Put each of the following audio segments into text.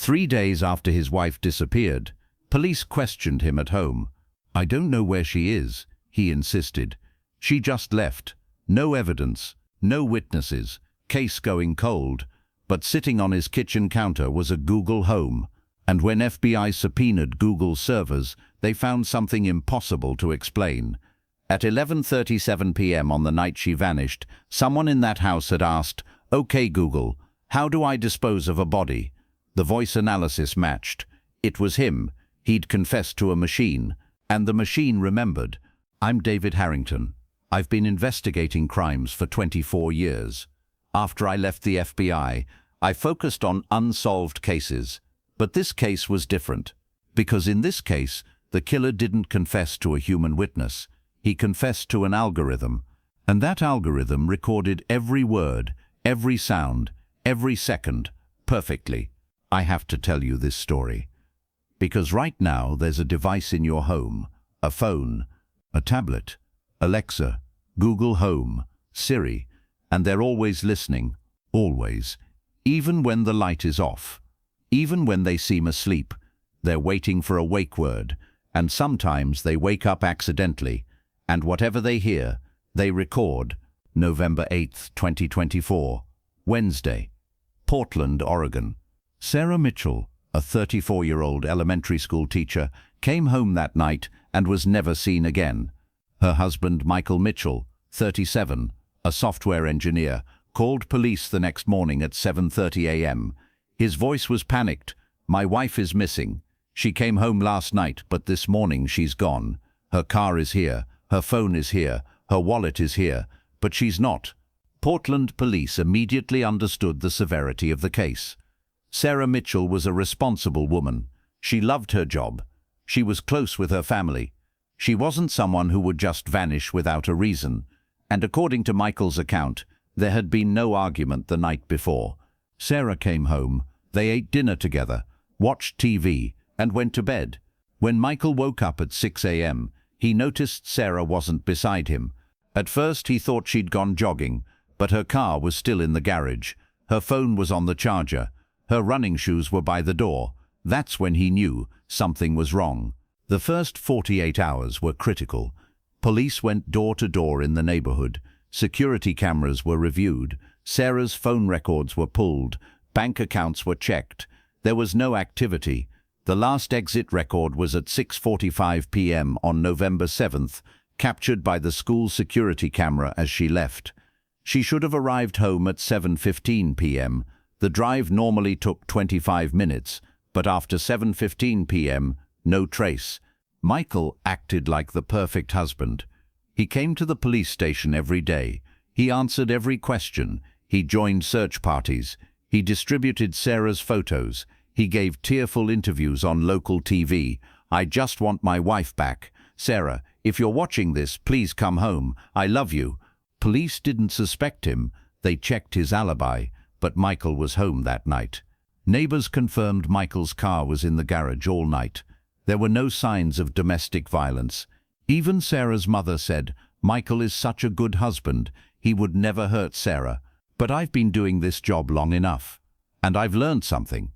3 days after his wife disappeared, police questioned him at home. "I don't know where she is," he insisted. "She just left. No evidence, no witnesses, case going cold." But sitting on his kitchen counter was a Google Home. And when FBI subpoenaed Google's servers, they found something impossible to explain. At 11:37 p.m. on the night she vanished, someone in that house had asked, "Okay, Google, how do I dispose of a body?" The voice analysis matched. It was him. He'd confessed to a machine. And the machine remembered. "I'm David Harrington. I've been investigating crimes for 24 years. After I left the FBI, I focused on unsolved cases. But this case was different. Because in this case, the killer didn't confess to a human witness. He confessed to an algorithm. And that algorithm recorded every word, every sound, every second, perfectly. I have to tell you this story. Because right now there's a device in your home, a phone, a tablet, Alexa, Google Home, Siri, and they're always listening, always, even when the light is off. Even when they seem asleep, they're waiting for a wake word, and sometimes they wake up accidentally, and whatever they hear, they record. November 8, 2024, Wednesday, Portland, Oregon. Sarah Mitchell, a 34-year-old elementary school teacher, came home that night and was never seen again. Her husband, Michael Mitchell, 37, a software engineer, called police the next morning at 7:30 a.m. His voice was panicked. "My wife is missing. She came home last night, but this morning she's gone. Her car is here, her phone is here, her wallet is here, but she's not." Portland police immediately understood the severity of the case. Sarah Mitchell was a responsible woman. She loved her job. She was close with her family. She wasn't someone who would just vanish without a reason. And according to Michael's account, there had been no argument the night before. Sarah came home, they ate dinner together, watched TV, and went to bed. When Michael woke up at 6 a.m., he noticed Sarah wasn't beside him. At first he thought she'd gone jogging, but her car was still in the garage. Her phone was on the charger. Her running shoes were by the door. That's when he knew something was wrong. The first 48 hours were critical. Police went door to door in the neighborhood. Security cameras were reviewed. Sarah's phone records were pulled. Bank accounts were checked. There was no activity. The last exit record was at 6:45 p.m. on November 7th, captured by the school security camera as she left. She should have arrived home at 7:15 p.m. The drive normally took 25 minutes, but after 7:15 p.m., no trace. Michael acted like the perfect husband. He came to the police station every day. He answered every question. He joined search parties. He distributed Sarah's photos. He gave tearful interviews on local TV. "I just want my wife back. Sarah, if you're watching this, please come home. I love you." Police didn't suspect him. They checked his alibi, but Michael was home that night. Neighbors confirmed Michael's car was in the garage all night. There were no signs of domestic violence. Even Sarah's mother said, "Michael is such a good husband. He would never hurt Sarah." But I've been doing this job long enough, and I've learned something.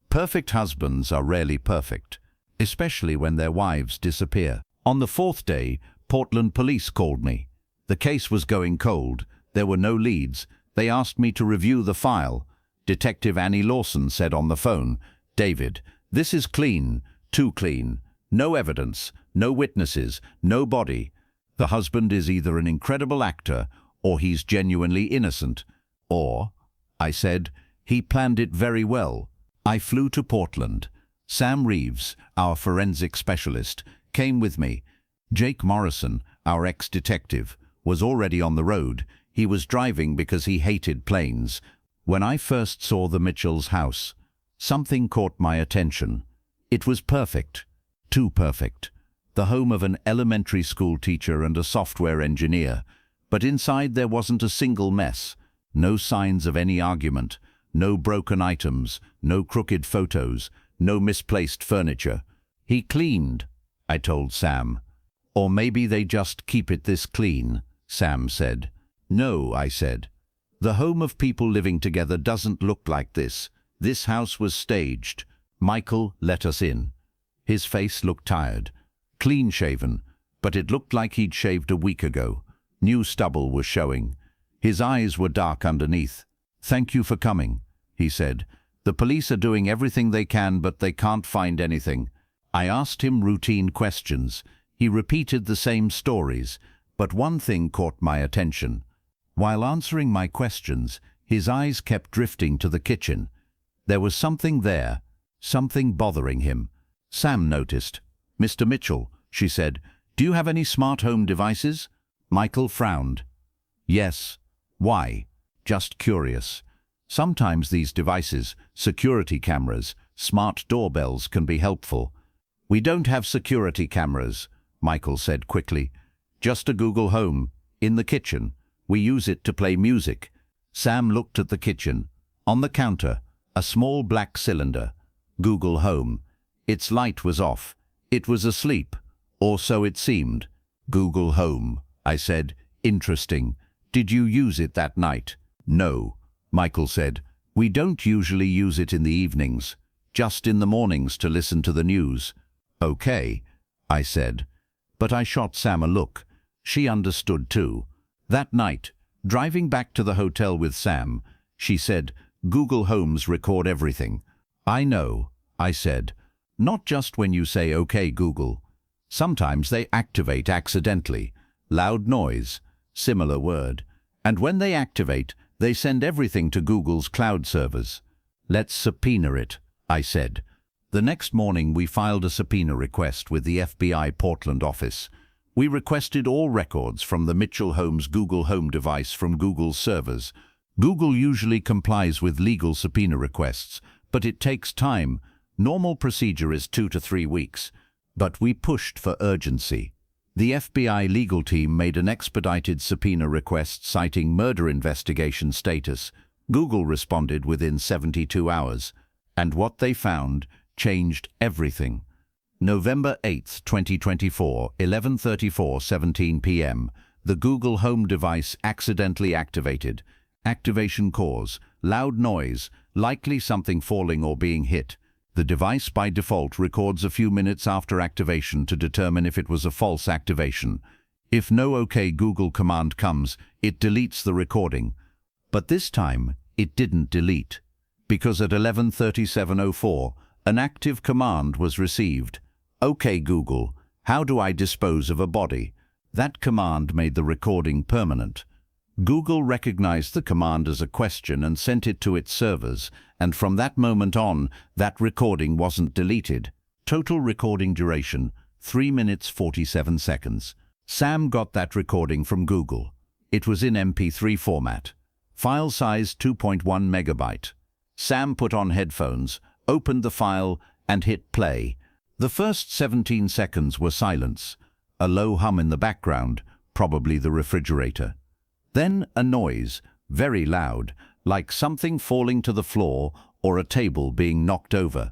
Perfect husbands are rarely perfect, especially when their wives disappear. On the 4th day, Portland police called me. The case was going cold. There were no leads. They asked me to review the file. Detective Annie Lawson said on the phone, "David, this is clean, too clean. No evidence, no witnesses, no body. The husband is either an incredible actor or he's genuinely innocent. Or," I said, "he planned it very well." I flew to Portland. Sam Reeves, our forensic specialist, came with me. Jake Morrison, our ex-detective, was already on the road. He was driving because he hated planes. When I first saw the Mitchells' house, something caught my attention. It was perfect, too perfect. The home of an elementary school teacher and a software engineer. But inside there wasn't a single mess. No signs of any argument. No broken items. No crooked photos. No misplaced furniture. "He cleaned," I told Sam. "Or maybe they just keep it this clean," Sam said. "No," I said. "The home of people living together doesn't look like this. This house was staged. Michael let us in. His face looked tired, clean-shaven, but it looked like he'd shaved a week ago. New stubble was showing. His eyes were dark underneath. "Thank you for coming," he said. "The police are doing everything they can, but they can't find anything." I asked him routine questions. He repeated the same stories, but one thing caught my attention. While answering my questions, his eyes kept drifting to the kitchen. There was something there, something bothering him. Sam noticed. "Mr. Mitchell," she said, "do you have any smart home devices?" Michael frowned. "Yes." "Why?" "Just curious. Sometimes these devices, security cameras, smart doorbells, can be helpful." "We don't have security cameras," Michael said quickly. "Just a Google Home, in the kitchen. We use it to play music." Sam looked at the kitchen. On the counter, a small black cylinder. Google Home. Its light was off. It was asleep, or so it seemed. "Google Home," I said. "Interesting. Did you use it that night?" "No," Michael said. "We don't usually use it in the evenings, just in the mornings to listen to the news." "Okay," I said. But I shot Sam a look. She understood too. That night, driving back to the hotel with Sam, she said, "Google Homes record everything." "I know," I said. "Not just when you say, 'Okay, Google.' Sometimes they activate accidentally. Loud noise, similar word. And when they activate, they send everything to Google's cloud servers." "Let's subpoena it," I said. The next morning we filed a subpoena request with the FBI Portland office. We requested all records from the Mitchell Home's Google Home device from Google's servers. Google usually complies with legal subpoena requests, but it takes time. Normal procedure is 2 to 3 weeks. But we pushed for urgency. The FBI legal team made an expedited subpoena request citing murder investigation status. Google responded within 72 hours. And what they found changed everything. November 8, 2024, 11:34:17 p.m. The Google Home device accidentally activated. Activation cause: loud noise, likely something falling or being hit. The device by default records a few minutes after activation to determine if it was a false activation. If no OK Google command comes, it deletes the recording. But this time, it didn't delete. Because at 11:37:04, an active command was received. "OK Google, how do I dispose of a body?" That command made the recording permanent. Google recognized the command as a question and sent it to its servers, and from that moment on, that recording wasn't deleted. Total recording duration, 3 minutes 47 seconds. Sam got that recording from Google. It was in MP3 format. File size 2.1 megabyte. Sam put on headphones, opened the file, and hit play. The first 17 seconds were silence. A low hum in the background, probably the refrigerator. Then a noise, very loud, like something falling to the floor or a table being knocked over.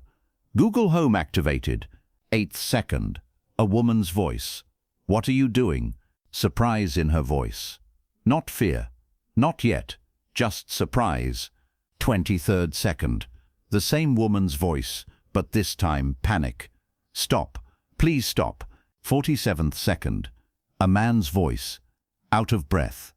Google Home activated. 8th second. A woman's voice. "What are you doing?" Surprise in her voice. Not fear. Not yet. Just surprise. 23rd second. The same woman's voice, but this time panic. "Stop. Please stop." 47th second. A man's voice. Out of breath.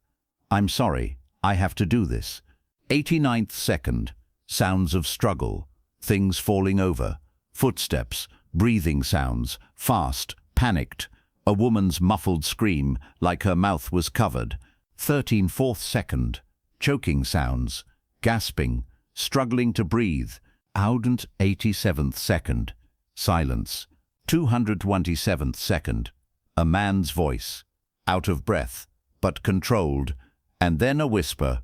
"I'm sorry. I have to do this." 89th second. Sounds of struggle. Things falling over. Footsteps. Breathing sounds. Fast. Panicked. A woman's muffled scream, like her mouth was covered. 13th second. Choking sounds. Gasping. Struggling to breathe. 87th second. Silence. 227th second. A man's voice. Out of breath, but controlled. And then a whisper.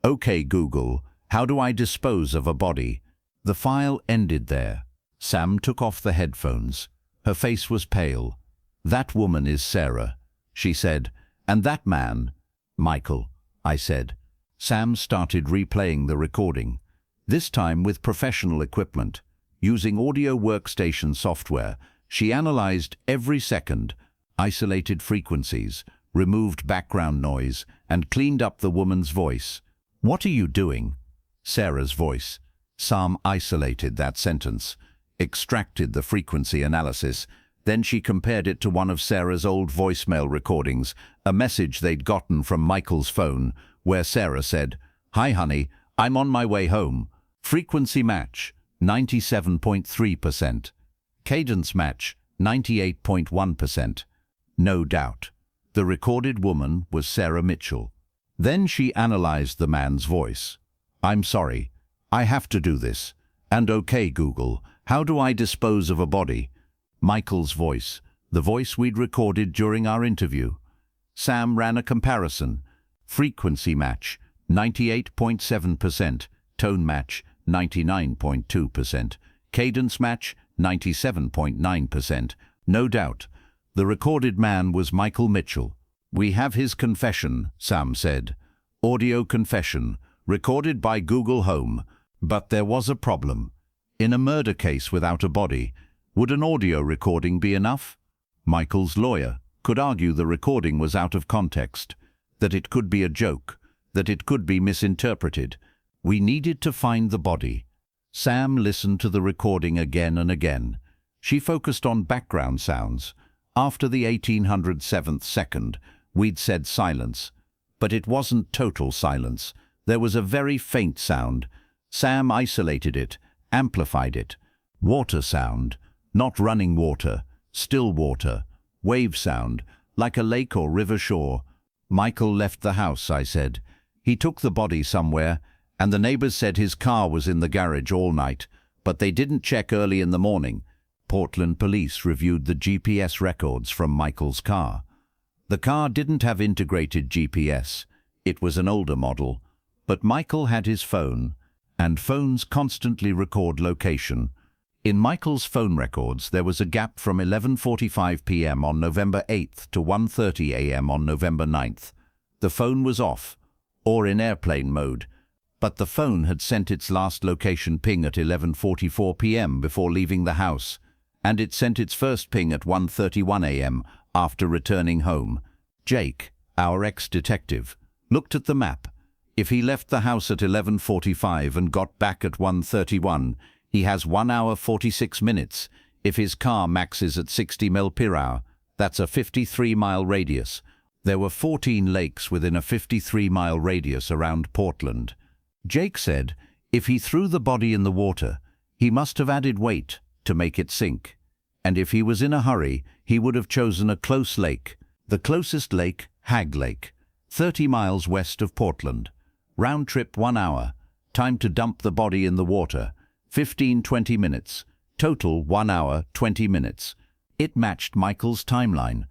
"OK Google, how do I dispose of a body?" The file ended there. Sam took off the headphones. Her face was pale. "That woman is Sarah," she said. "And that man?" "Michael," I said. Sam started replaying the recording, this time with professional equipment. Using audio workstation software, she analyzed every second, isolated frequencies, removed background noise, and cleaned up the woman's voice. "What are you doing?" Sarah's voice. Sam isolated that sentence. extracted the frequency analysis. Then she compared it to one of Sarah's old voicemail recordings, a message they'd gotten from Michael's phone, where Sarah said, "Hi honey, I'm on my way home." Frequency match, 97.3%. Cadence match, 98.1%. No doubt. The recorded woman was Sarah Mitchell. Then she analyzed the man's voice. "I'm sorry. I have to do this. And okay, Google, how do I dispose of a body?" Michael's voice, the voice we'd recorded during our interview. Sam ran a comparison. Frequency match, 98.7%. Tone match, 99.2%. Cadence match, 97.9%. No doubt. The recorded man was Michael Mitchell. "We have his confession," Sam said. "Audio confession, recorded by Google Home. But there was a problem. In a murder case without a body, would an audio recording be enough?" Michael's lawyer could argue the recording was out of context, that it could be a joke, that it could be misinterpreted. We needed to find the body. Sam listened to the recording again and again. She focused on background sounds. After the 1807th second, we'd said silence. But it wasn't total silence. There was a very faint sound. Sam isolated it, amplified it. Water sound, not running water, still water. Wave sound, like a lake or river shore. "Michael left the house," I said. "He took the body somewhere, and the neighbors said his car was in the garage all night, but they didn't check early in the morning." Portland police reviewed the GPS records from Michael's car. The car didn't have integrated GPS. It was an older model. But Michael had his phone, and phones constantly record location. In Michael's phone records, there was a gap from 11:45 p.m. on November 8th to 1:30 a.m. on November 9th. The phone was off, or in airplane mode, but the phone had sent its last location ping at 11:44 p.m. before leaving the house, and it sent its first ping at 1:31 a.m. after returning home. Jake, our ex-detective, looked at the map. If he left the house at 11:45 and got back at 1:31, he has 1 hour 46 minutes. If his car maxes at 60 mph, that's a 53-mile radius. There were 14 lakes within a 53-mile radius around Portland. Jake said if he threw the body in the water, he must have added weight to make it sink. And if he was in a hurry, he would have chosen a close lake. The closest lake, Hag Lake, 30 miles west of Portland. Round trip 1 hour. Time to dump the body in the water, 15-20 minutes. Total 1 hour, 20 minutes. It matched Michael's timeline.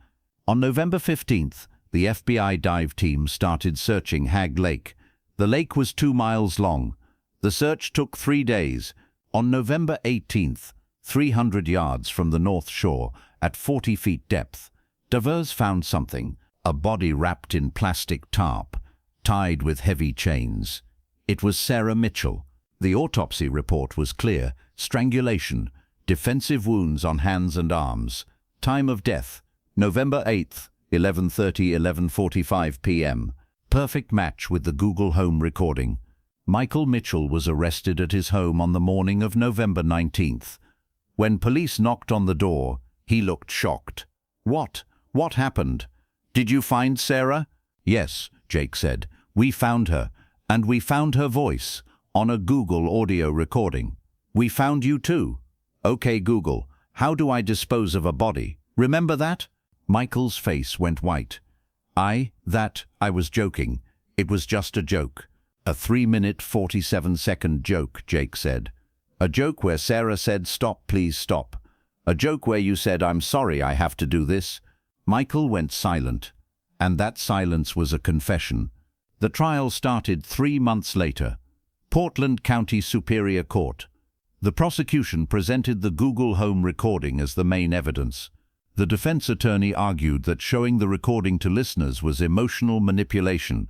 On November 15th, the FBI dive team started searching Hag Lake. The lake was 2 miles long. The search took 3 days. On November 18th, 300 yards from the north shore, at 40 feet depth, divers found something, a body wrapped in plastic tarp, tied with heavy chains. It was Sarah Mitchell. The autopsy report was clear: strangulation, defensive wounds on hands and arms. Time of death, November 8th, 11:45 p.m. Perfect match with the Google Home recording. Michael Mitchell was arrested at his home on the morning of November 19th. When police knocked on the door, he looked shocked. What happened? Did you find Sarah?" "Yes," Jake said. "We found her, and we found her voice on a Google audio recording." "We found you too." "Okay, Google, how do I dispose of a body? Remember that?" Michael's face went white. I was joking. It was just a joke. A 3-minute 47-second joke," Jake said. "A joke where Sarah said, 'Stop, please stop.' A joke where you said, 'I'm sorry, I have to do this.'" Michael went silent, and that silence was a confession. The trial started 3 months later. Portland County Superior Court. The prosecution presented the Google Home recording as the main evidence. The defense attorney argued that showing the recording to listeners was emotional manipulation.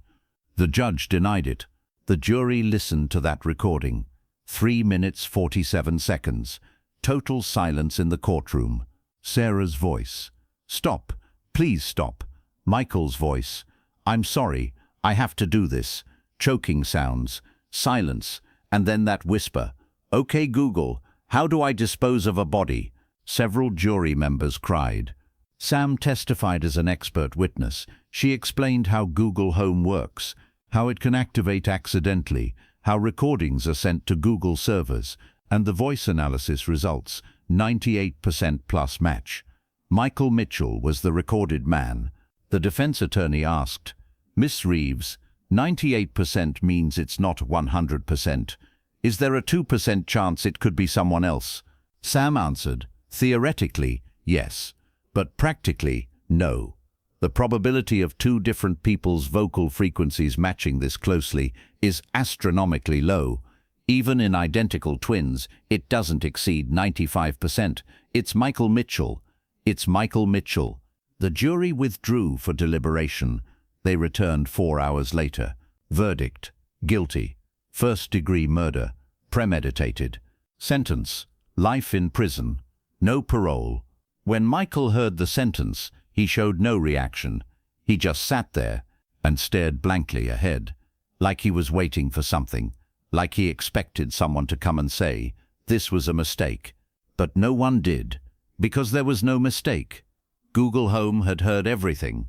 The judge denied it. The jury listened to that recording. 3 minutes 47 seconds. Total silence in the courtroom. Sarah's voice. "Stop. Please stop." Michael's voice. "I'm sorry. I have to do this." Choking sounds. Silence. And then that whisper. "Okay, Google, How do I dispose of a body? Several jury members cried. Sam testified as an expert witness. She explained how Google Home works, how it can activate accidentally, how recordings are sent to Google servers, and the voice analysis results, 98% plus match. Michael Mitchell was the recorded man. The defense attorney asked, Miss Reeves, 98% means it's not 100%. Is there a 2% chance it could be someone else? Sam answered, theoretically, yes, but practically, no. The probability of two different people's vocal frequencies matching this closely is astronomically low. Even in identical twins, it doesn't exceed 95%. It's Michael Mitchell. It's Michael Mitchell. The jury withdrew for deliberation. They returned 4 hours later. Verdict: guilty. First-degree murder. Premeditated. Sentence: life in prison. No parole. When Michael heard the sentence, he showed no reaction. He just sat there and stared blankly ahead, like he was waiting for something, like he expected someone to come and say, this was a mistake. But no one did, because there was no mistake. Google Home had heard everything,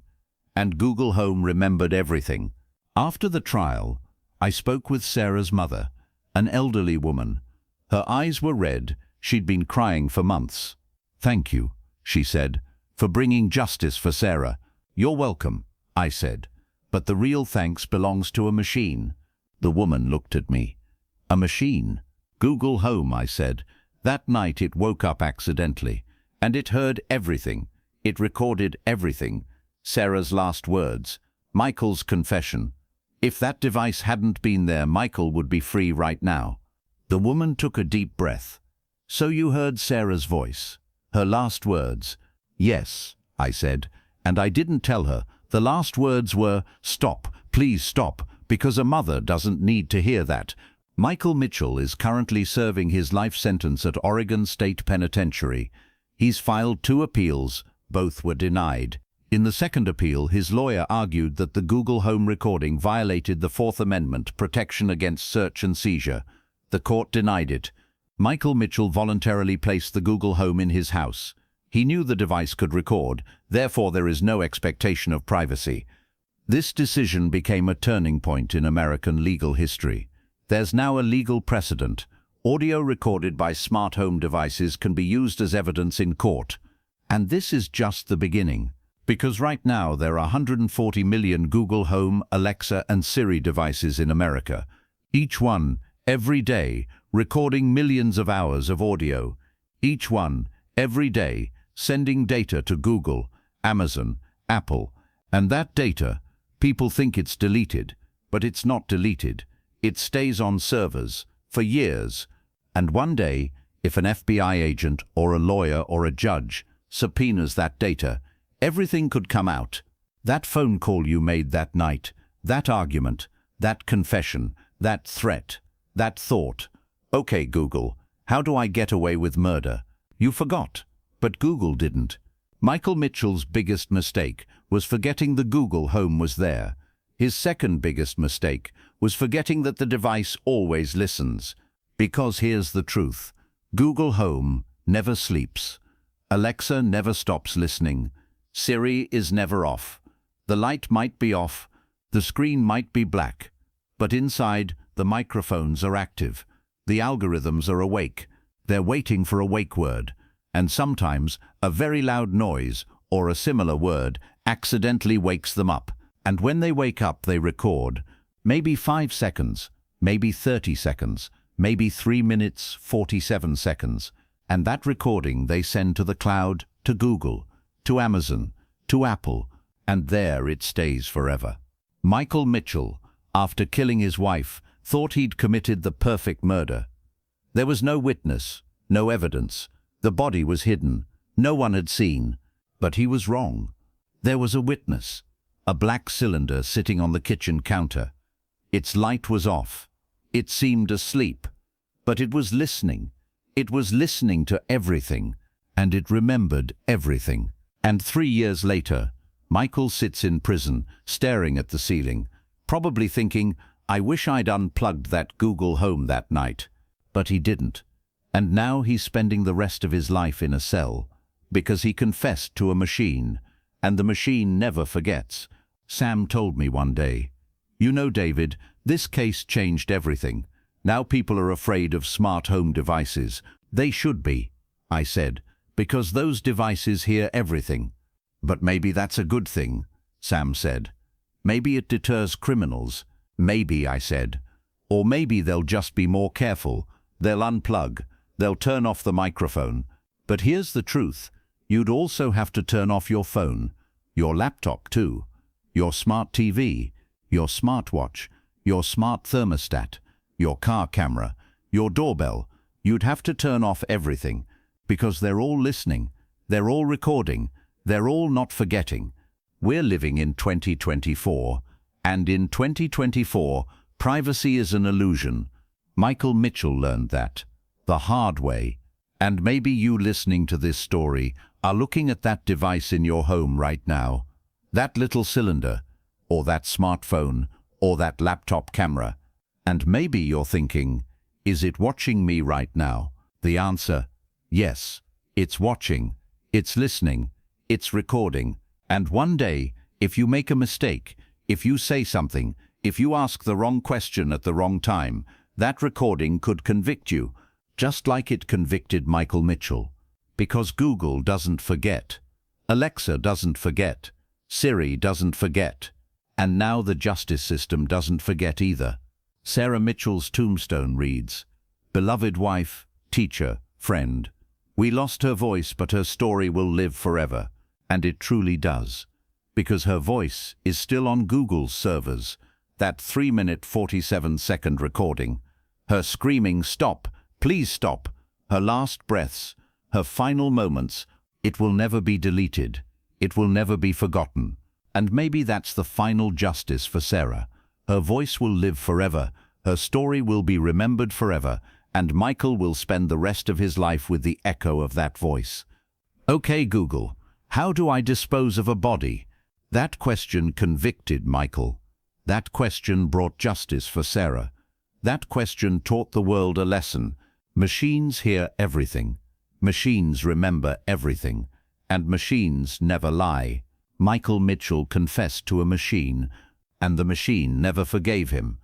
and Google Home remembered everything. After the trial, I spoke with Sarah's mother, an elderly woman. Her eyes were red. She'd been crying for months. Thank you, she said, for bringing justice for Sarah. You're welcome, I said, but the real thanks belongs to a machine. The woman looked at me. A machine? Google Home, I said. That night it woke up accidentally, and it heard everything. It recorded everything. Sarah's last words, Michael's confession. If that device hadn't been there, Michael would be free right now. The woman took a deep breath. So you heard Sarah's voice, her last words. Yes, I said, and I didn't tell her. The last words were, stop, please stop, because a mother doesn't need to hear that. Michael Mitchell is currently serving his life sentence at Oregon State Penitentiary. He's filed 2 appeals, both were denied. In the second appeal, his lawyer argued that the Google Home recording violated the Fourth Amendment, protection against search and seizure. The court denied it. Michael Mitchell voluntarily placed the Google Home in his house. He knew the device could record, therefore there is no expectation of privacy. This decision became a turning point in American legal history. There's now a legal precedent. Audio recorded by smart home devices can be used as evidence in court. And this is just the beginning. Because right now there are 140 million Google Home, Alexa, and Siri devices in America. Each one, every day, recording millions of hours of audio. Each one, every day, sending data to Google, Amazon, Apple. And that data, people think it's deleted, but it's not deleted. It stays on servers for years. And one day, if an FBI agent or a lawyer or a judge subpoenas that data, everything could come out. That phone call you made that night, that argument, that confession, that threat, that thought. Okay, Google, how do I get away with murder? You forgot, but Google didn't. Michael Mitchell's biggest mistake was forgetting the Google Home was there. His second biggest mistake was forgetting that the device always listens. Because here's the truth. Google Home never sleeps. Alexa never stops listening. Siri is never off. The light might be off, the screen might be black, but inside, the microphones are active. The algorithms are awake. They're waiting for a wake word. And sometimes, a very loud noise, or a similar word, accidentally wakes them up. And when they wake up, they record. Maybe 5 seconds, maybe 30 seconds, maybe 3 minutes, 47 seconds. And that recording they send to the cloud, to Google, to Amazon, to Apple, and there it stays forever. Michael Mitchell, after killing his wife, thought he'd committed the perfect murder. There was no witness, no evidence. The body was hidden. No one had seen. But he was wrong. There was a witness, a black cylinder sitting on the kitchen counter. Its light was off. It seemed asleep, but it was listening. It was listening to everything, and it remembered everything. And 3 years later, Michael sits in prison, staring at the ceiling, probably thinking, I wish I'd unplugged that Google Home that night. But he didn't. And now he's spending the rest of his life in a cell because he confessed to a machine, and the machine never forgets. Sam told me one day, "You know, David, this case changed everything. Now people are afraid of smart home devices." "They should be," I said, "because those devices hear everything." "But maybe that's a good thing," Sam said. "Maybe it deters criminals." "Maybe," I said. "Or maybe they'll just be more careful. They'll unplug. They'll turn off the microphone. But here's the truth. You'd also have to turn off your phone, your laptop too, your smart TV, your smartwatch, your smart thermostat, your car camera, your doorbell. You'd have to turn off everything, because they're all listening, they're all recording, they're all not forgetting." We're living in 2024, and in 2024, privacy is an illusion. Michael Mitchell learned that the hard way. And maybe you listening to this story are looking at that device in your home right now, that little cylinder, or that smartphone, or that laptop camera. And maybe you're thinking, is it watching me right now? The answer, yes, it's watching, it's listening, it's recording. And one day, if you make a mistake, if you say something, if you ask the wrong question at the wrong time, that recording could convict you, just like it convicted Michael Mitchell. Because Google doesn't forget, Alexa doesn't forget, Siri doesn't forget, and now the justice system doesn't forget either. Sarah Mitchell's tombstone reads, "Beloved wife, teacher, friend. We lost her voice, but her story will live forever." And it truly does, because her voice is still on Google's servers, that 3-minute 47-second recording. Her screaming, "Stop, please stop," her last breaths, her final moments, it will never be deleted. It will never be forgotten. And maybe that's the final justice for Sarah. Her voice will live forever, her story will be remembered forever, and Michael will spend the rest of his life with the echo of that voice. Okay, Google, how do I dispose of a body? That question convicted Michael. That question brought justice for Sarah. That question taught the world a lesson. Machines hear everything. Machines remember everything. And machines never lie. Michael Mitchell confessed to a machine, and the machine never forgave him.